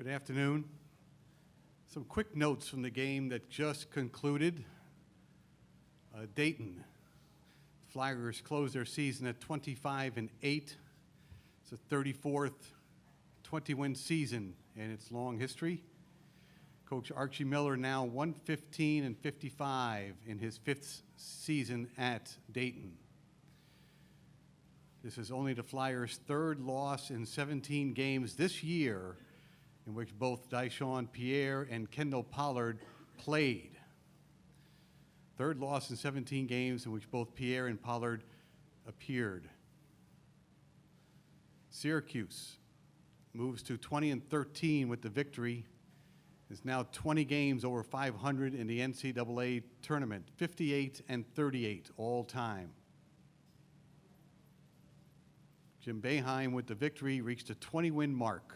Good afternoon. Some quick notes from the game that just concluded. Dayton. Flyers closed their season at 25-8. It's the 34th 20-win season in its long history. Coach Archie Miller now 115-55 in his 5th season at Dayton. This is only the Flyers' 3rd loss in 17 games this year, in which both Dyshawn Pierre and Kendall Pollard played. 3rd loss in 17 games in which both Pierre and Pollard appeared. Syracuse moves to 20-13 with the victory. Is now 20 games over 500 in the NCAA tournament, 58-38 all time. Jim Boeheim with the victory reached a 20-win mark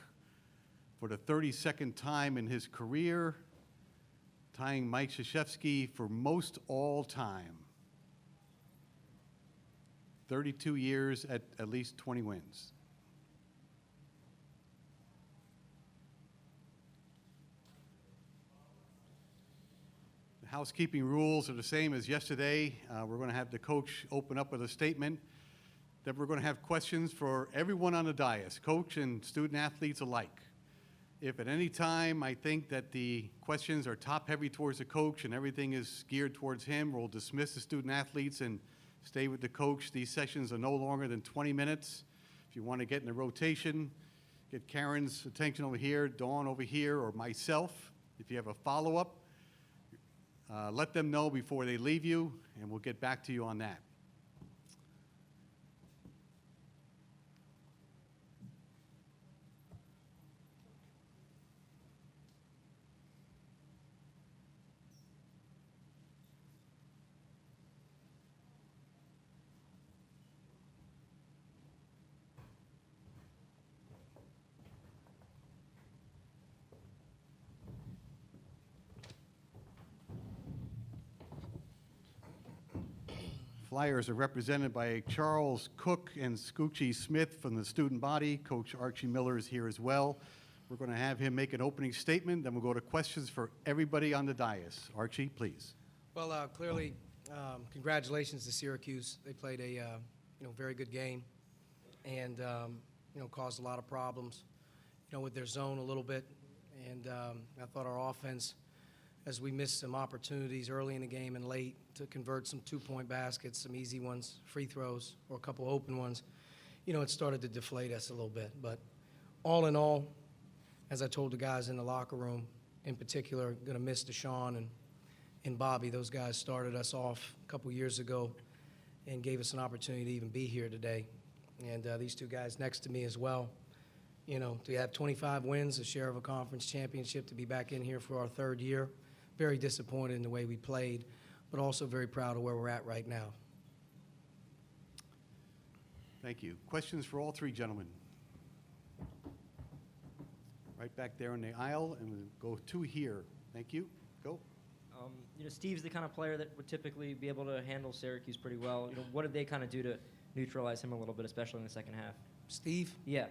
for the 32nd time in his career, tying Mike Krzyzewski for most all time. 32 years at least 20 wins. The housekeeping rules are the same as yesterday. We're going to have the coach open up with a statement. Then we're going to have questions for everyone on the dais, coach and student athletes alike. If at any time I think that the questions are top-heavy towards the coach and everything is geared towards him, we'll dismiss the student athletes and stay with the coach. These sessions are no longer than 20 minutes. If you want to get in the rotation, get Karen's attention over here, Dawn over here, or myself. If you have a follow-up, let them know before they leave you, and we'll get back to you on that. Flyers are represented by Charles Cook and Scoochie Smith from the student body. Coach Archie Miller is here as well. We're going to have him make an opening statement, then we'll go to questions for everybody on the dais. Archie, please. Well, clearly, congratulations to Syracuse. They played a very good game, and caused a lot of problems, with their zone a little bit. And I thought our offense, as we missed some opportunities early in the game and late to convert some two-point baskets, some easy ones, free throws, or a couple open ones, it started to deflate us a little bit. But all in all, as I told the guys in the locker room, in particular, going to miss Deshaun and Bobby. Those guys started us off a couple years ago and gave us an opportunity to even be here today. And these two guys next to me as well, to have 25 wins, a share of a conference championship, to be back in here for our 3rd year. Very disappointed in the way we played, but also very proud of where we're at right now. Thank you. Questions for all 3 gentlemen? Right back there in the aisle, and we'll go 2 here. Thank you. Go. Steve's the kind of player that would typically be able to handle Syracuse pretty well. What did they kind of do to neutralize him a little bit, especially in the second half? Steve? Yeah.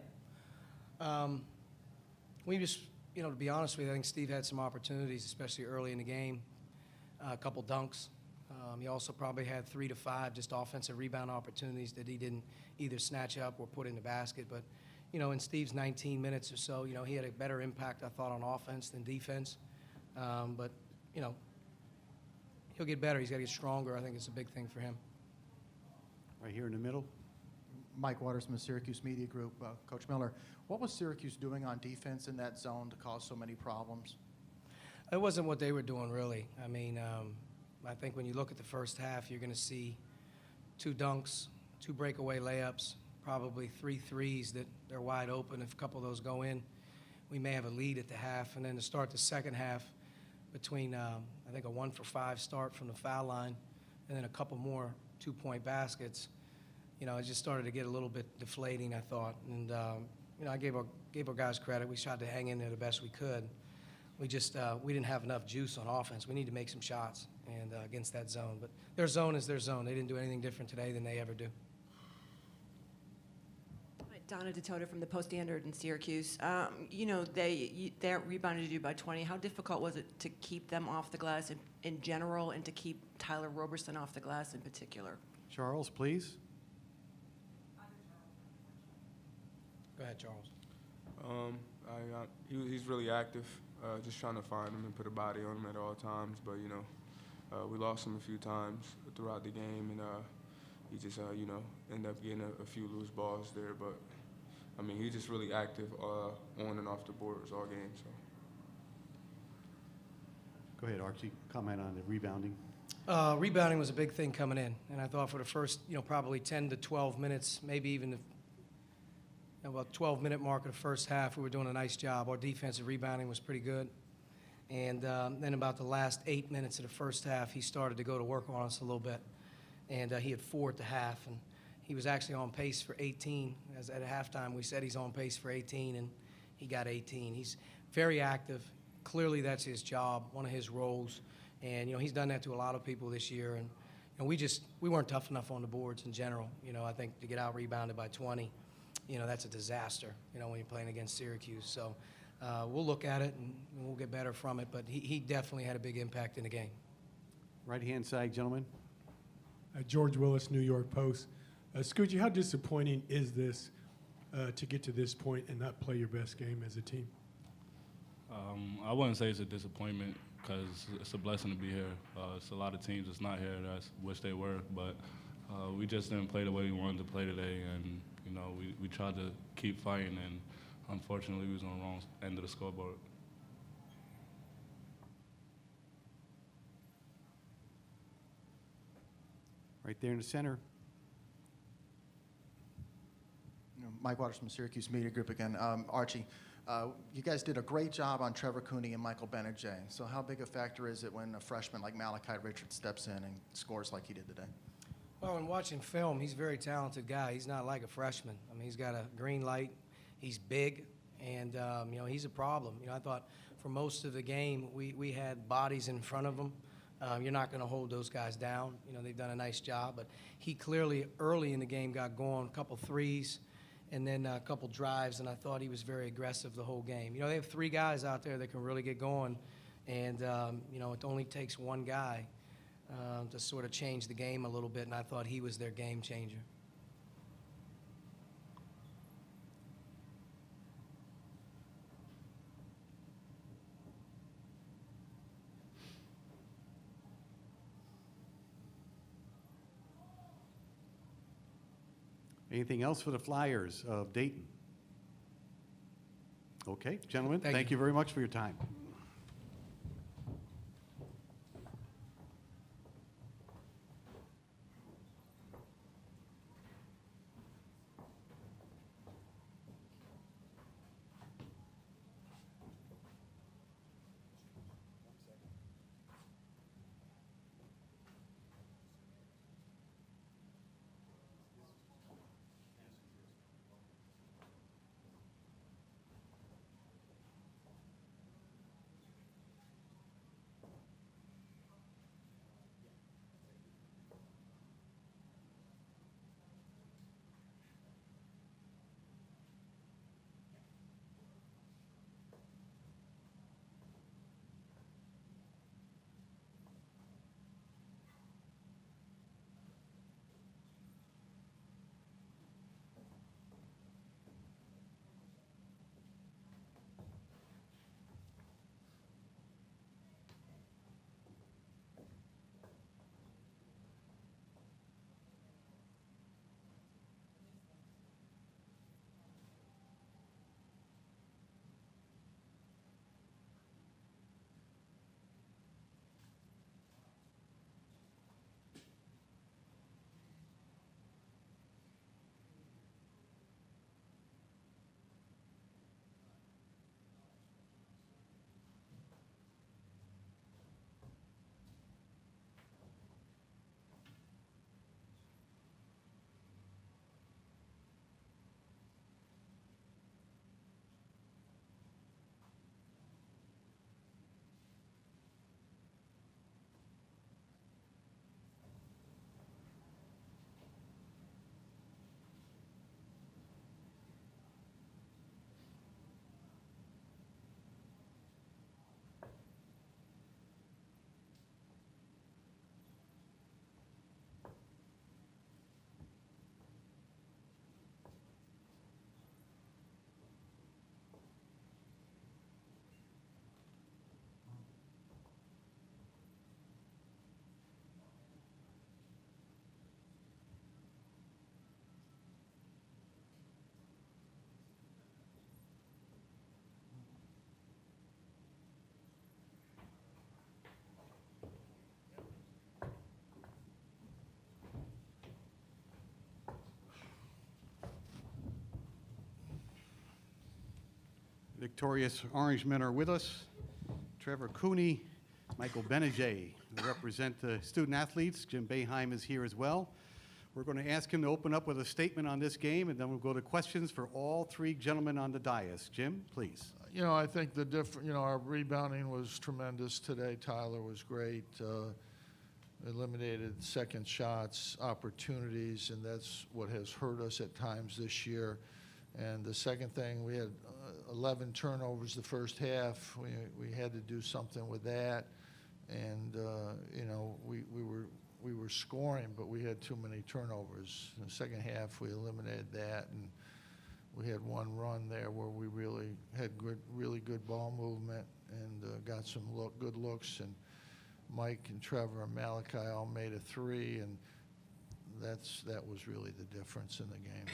We just, to be honest with you, I think Steve had some opportunities, especially early in the game, a couple dunks. He also probably had 3 to 5 just offensive rebound opportunities that he didn't either snatch up or put in the basket. But, in Steve's 19 minutes or so, he had a better impact, I thought, on offense than defense. But, he'll get better. He's got to get stronger. I think it's a big thing for him. Right here in the middle. Mike Waters from the Syracuse Media Group. Coach Miller, what was Syracuse doing on defense in that zone to cause so many problems? It wasn't what they were doing, really. I mean, I think when you look at the first half, you're going to see 2 dunks, 2 breakaway layups, probably 3 threes that they're wide open. If a couple of those go in, we may have a lead at the half. And then to start the second half, between, I think, a 1-for-5 start from the foul line and then a couple more 2-point baskets, it just started to get a little bit deflating, I thought. And, I gave our guys credit. We tried to hang in there the best we could. We just we didn't have enough juice on offense. We need to make some shots and against that zone. But their zone is their zone. They didn't do anything different today than they ever do. Donna DeToda from the Post-Standard in Syracuse. You know, they rebounded you by 20. How difficult was it to keep them off the glass in general and to keep Tyler Roberson off the glass in particular? Charles, please. Go ahead, Charles. He's really active, just trying to find him and put a body on him at all times. But, you know, we lost him a few times throughout the game, and he just, you know, ended up getting a few loose balls there. But, I mean, he's just really active on and off the boards all game. So. Go ahead, Archie. Comment on the rebounding. Rebounding was a big thing coming in, and I thought for the first, you know, probably 10 to 12 minutes, maybe even about 12-minute mark of the first half, we were doing a nice job. Our defensive rebounding was pretty good. And then about the last 8 minutes of the first half, he started to go to work on us a little bit. And he had 4 at the half, and he was actually on pace for 18. As at halftime, we said he's on pace for 18, and he got 18. He's very active. Clearly, that's his job, one of his roles. And, you know, he's done that to a lot of people this year. And we weren't tough enough on the boards in general. You know, I think to get out-rebounded by 20, you know, that's a disaster, you know, when you're playing against Syracuse. So we'll look at it, and we'll get better from it. But he definitely had a big impact in the game. Right-hand side, gentlemen. George Willis, New York Post. Scoochie, how disappointing is this to get to this point and not play your best game as a team? I wouldn't say it's a disappointment because it's a blessing to be here. It's a lot of teams that's not here that wish they were, but we just didn't play the way we wanted to play today, and you know we tried to keep fighting, and unfortunately we was on the wrong end of the scoreboard. Right there in the center. Mike Waters from Syracuse Media Group again. Archie, you guys did a great job on Trevor Cooney and Michael Benedict. So how big a factor is it when a freshman like Malachi Richards steps in and scores like he did today? Well, in watching film, he's a very talented guy. He's not like a freshman. I mean, he's got a green light. He's big, and, you know, he's a problem. You know, I thought for most of the game we had bodies in front of him. You're not going to hold those guys down. You know, they've done a nice job. But he clearly, early in the game, got going, a couple threes, and then a couple drives, and I thought he was very aggressive the whole game. You know, they have 3 guys out there that can really get going, and, you know, it only takes one guy to sort of change the game a little bit, and I thought he was their game changer. Anything else for the Flyers of Dayton? Okay, gentlemen, Thank thank you very much for your time. victorious Orangemen are with us. Trevor Cooney, Michael Benajay, who represent the student athletes. Jim Boeheim is here as well. We're going to ask him to open up with a statement on this game, and then we'll go to questions for all three gentlemen on the dais. Jim, please. You know, I think our rebounding was tremendous today. Tyler was great. Eliminated second shots, opportunities, and that's what has hurt us at times this year. And the second thing, we had 11 turnovers the first half. We had to do something with that. And, you know, we were scoring, but we had too many turnovers. In the second half, we eliminated that, and we had one run there where we really had really good ball movement and got some good looks. And Mike and Trevor and Malachi all made a three, and that was really the difference in the game.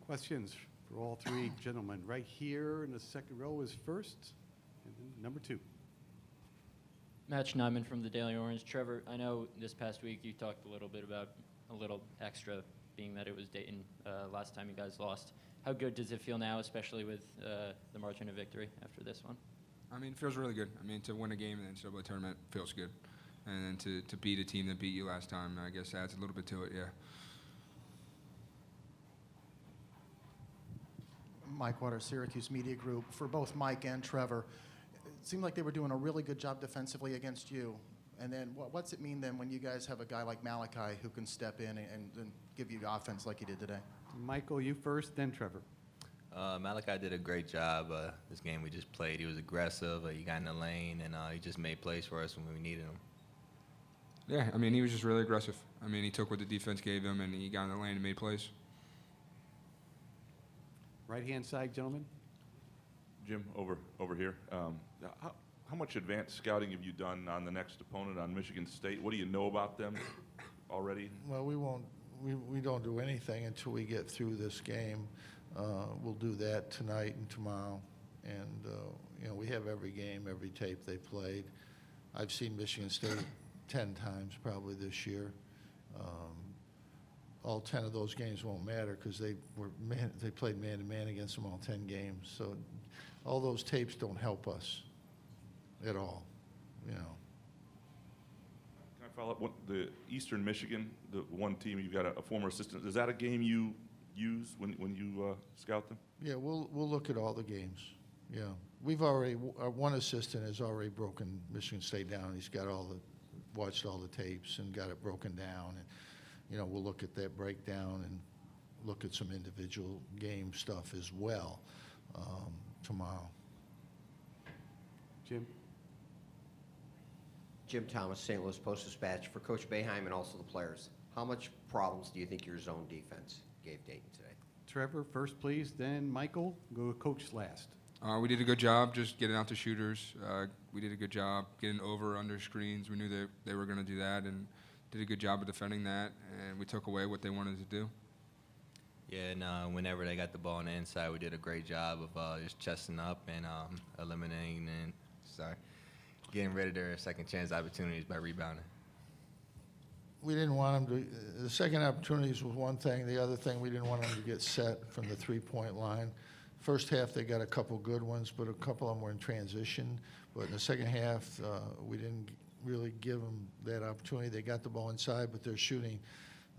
Questions for all three gentlemen. Right here in the second row is first, and then number two. Matt Schneidman from the Daily Orange. Trevor, I know this past week you talked a little bit about a little extra, being that it was Dayton last time you guys lost. How good does it feel now, especially with the margin of victory after this one? I mean, it feels really good. I mean, to win a game in the NCAA tournament feels good. And then to beat a team that beat you last time, I guess adds a little bit to it, yeah. Mike Waters, Syracuse Media Group. For both Mike and Trevor, it seemed like they were doing a really good job defensively against you. And then what's it mean then when you guys have a guy like Malachi who can step in and give you offense like he did today? Michael, you first, then Trevor. Malachi did a great job. This game we just played, he was aggressive. He got in the lane, and he just made plays for us when we needed him. Yeah, I mean, he was just really aggressive. I mean, he took what the defense gave him, and he got in the lane and made plays. Right-hand side, gentlemen. Jim, over here. How much advanced scouting have you done on the next opponent, on Michigan State? What do you know about them already? Well, we don't do anything until we get through this game. We'll do that tonight and tomorrow. And, you know, we have every game, every tape they played. I've seen Michigan State 10 times probably this year. All 10 of those games won't matter because they played man-to-man against them all 10 games. So all those tapes don't help us at all, you know. Can I follow up? The Eastern Michigan, the one team, you've got a former assistant. Is that a game you use when you scout them? Yeah, we'll look at all the games. Yeah, we've already one assistant has already broken Michigan State down. He's got watched all the tapes and got it broken down. And you know, we'll look at that breakdown and look at some individual game stuff as well tomorrow. Jim. Jim Thomas, St. Louis Post-Dispatch. For Coach Boeheim and also the players, how much problems do you think your zone defense gave Dayton today? Trevor first, please, then Michael. Go to Coach last. We did a good job just getting out the shooters. We did a good job getting over under screens. We knew that they were going to do that and did a good job of defending that, and we took away what they wanted to do. Yeah, and whenever they got the ball on the inside, we did a great job of just chesting up and eliminating and getting rid of their second chance opportunities by rebounding. We didn't want them to. The second opportunities was one thing. The other thing, we didn't want them to get set from the three-point line. First half, they got a couple good ones, but a couple of them were in transition. But in the second half, we didn't really give them that opportunity. They got the ball inside, but they're shooting.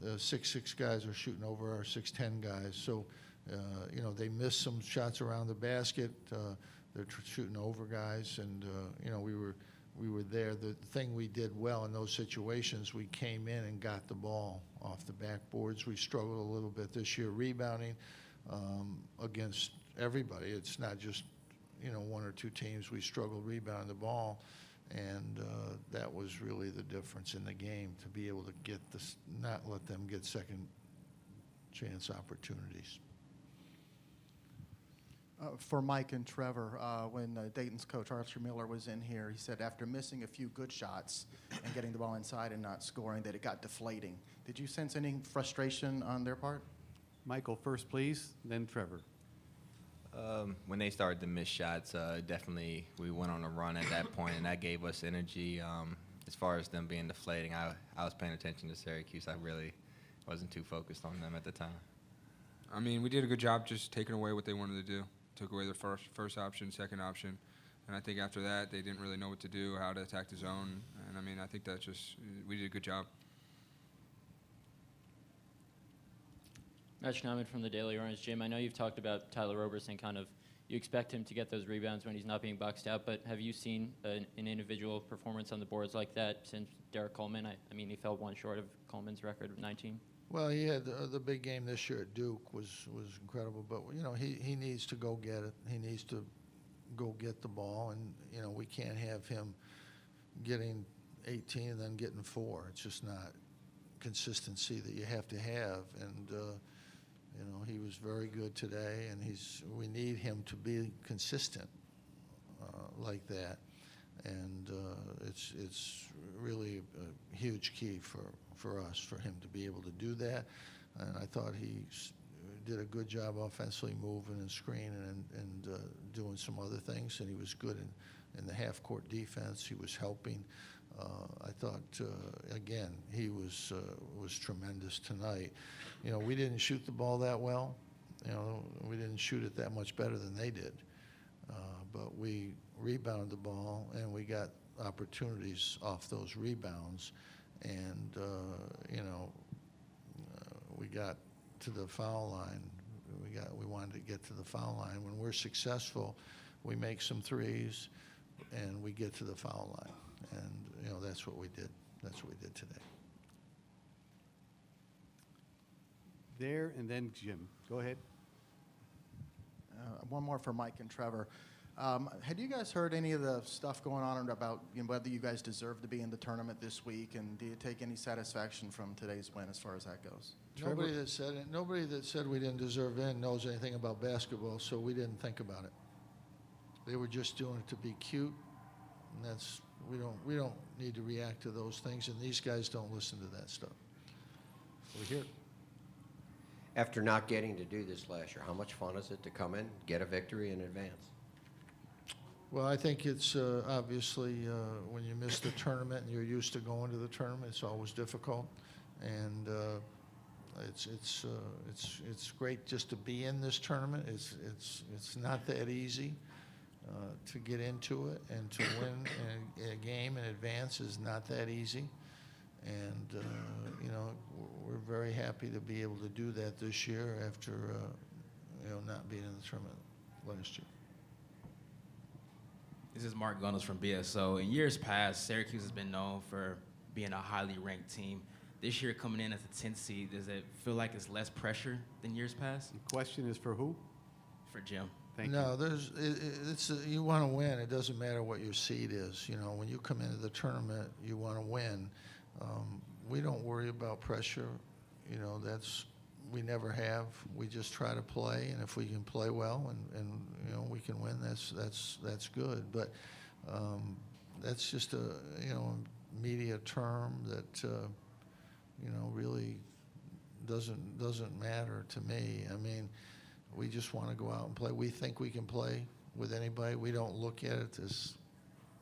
The 6'6" guys are shooting over our 6'10" guys. So, you know, they missed some shots around the basket. They're shooting over guys, and you know, we were there. The thing we did well in those situations, we came in and got the ball off the backboards. We struggled a little bit this year rebounding against everybody. It's not just, you know, one or two teams. We struggled rebounding the ball, and that was really the difference in the game, to be able to get this, not let them get second chance opportunities. For Mike and Trevor, when Dayton's coach Archie Miller was in here, he said after missing a few good shots and getting the ball inside and not scoring, that it got deflating. Did you sense any frustration on their part? Michael first, please, then Trevor. When they started to miss shots, definitely we went on a run at that point, and that gave us energy. As far as them being deflating, I was paying attention to Syracuse. I really wasn't too focused on them at the time. I mean, we did a good job just taking away what they wanted to do. Took away their first option, second option. And I think after that, they didn't really know what to do, how to attack the zone. And I mean, I think we did a good job. Matt Schneiman from the Daily Orange. Jim, I know you've talked about Tyler Roberson, kind of, you expect him to get those rebounds when he's not being boxed out, but have you seen an individual performance on the boards like that since Derek Coleman? I mean, he fell one short of Coleman's record of 19. Well, he had the big game this year at Duke was incredible, but you know he needs to go get it. He needs to go get the ball, and you know we can't have him getting 18 and then getting 4. It's just not consistency that you have to have, and you know he was very good today, and we need him to be consistent like that, and it's really a huge key for us, for him to be able to do that. And I thought he did a good job offensively, moving and screening and doing some other things. And he was good in the half-court defense. He was helping. I thought, again, he was tremendous tonight. You know, we didn't shoot the ball that well. You know, we didn't shoot it that much better than they did. But we rebounded the ball, and we got opportunities off those rebounds. And, you know, we got to the foul line. We wanted to get to the foul line. When we're successful, we make some threes, and we get to the foul line. And, you know, that's what we did. That's what we did today. There, and then Jim. Go ahead. One more for Mike and Trevor. Had you guys heard any of the stuff going on about whether you guys deserve to be in the tournament this week, and do you take any satisfaction from today's win as far as that goes? Nobody that said we didn't deserve in knows anything about basketball, so we didn't think about it. They were just doing it to be cute, and we don't need to react to those things, and these guys don't listen to that stuff. We're here. After not getting to do this last year, how much fun is it to come in, get a victory in advance? Well, I think it's obviously when you miss the tournament and you're used to going to the tournament, it's always difficult, and it's great just to be in this tournament. It's not that easy to get into it, and to win a game in advance is not that easy, and you know we're very happy to be able to do that this year after you know not being in the tournament last year. This is Mark Gunnels from BSO. In years past, Syracuse has been known for being a highly ranked team. This year, coming in as a 10th seed, does it feel like it's less pressure than years past? The question is for who? For Jim. Thank you. No, you want to win. It doesn't matter what your seed is. You know, when you come into the tournament, you want to win. We don't worry about pressure. You know, we never have. We just try to play, and if we can play well and you know we can win, that's good. But that's just a media term that you know really doesn't matter to me. I mean, we just want to go out and play. We think we can play with anybody. We don't look at it as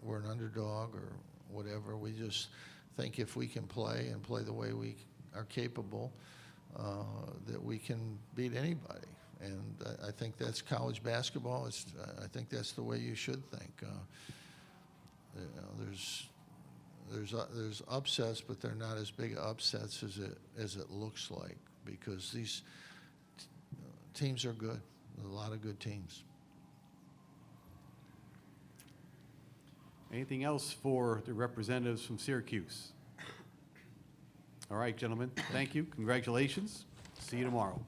we're an underdog or whatever. We just think if we can play and play the way we are capable, that we can beat anybody. And I think that's college basketball. I think that's the way you should think. You know, there's upsets, but they're not as big upsets as it looks like, because these teams are good. There's a lot of good teams. Anything else for the representatives from Syracuse? All right, gentlemen, thank you. Congratulations. See you tomorrow.